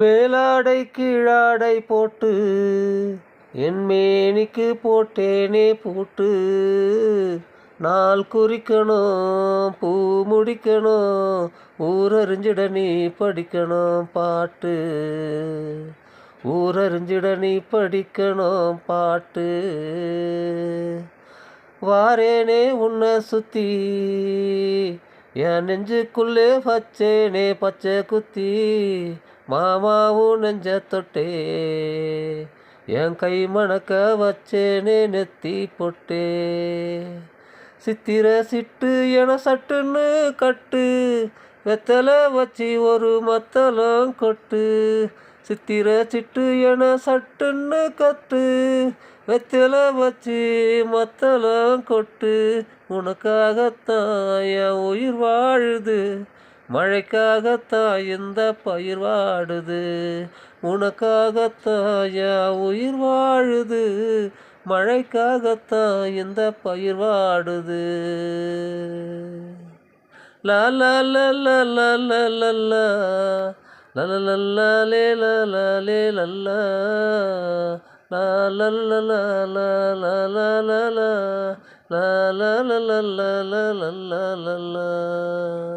மேலாடை கீழாடை போட்டு என் மேனிக்கு போட்டேனே பூட்டு. நாள் குறிக்கணும் பூ முடிக்கணும் ஊரறிஞ்சிட நீ படிக்கணும் பாட்டு. ஊரறிஞ்சிட நீ படிக்கணும் பாட்டு. வாரேனே உன்னை சுத்தி என் நெஞ்சுக்குள்ளே வச்சேனே பச்சை குத்தி. மாமாவும் நெஞ்ச தொட்டே என் கை மணக்க வச்சேனே நெத்தி பொட்டே. சித்திர சிட்டு என சட்டுன்னு கட்டு வெத்தலை வச்சு ஒரு மத்தளம் கொட்டு. சித்திர சிட்டு என சட்டுன்னு கட்டு வெத்தலை வச்சு மத்தளம் கொட்டு. உனக்காகத்தான் என் உயிர் வாழுது மழைக்காகத்தான் இந்த பயிர் வாடுது. உனக்காகத்தான் என் உயிர் வாழுது மழைக்காகத்தான் இந்த பயிர் வாடுது. லா லா லா லா லா லா லா லா லா லே லா லா லே லா லா லா லா லா லா லா லா லா லா லா லா லா லா லா லா லா லா.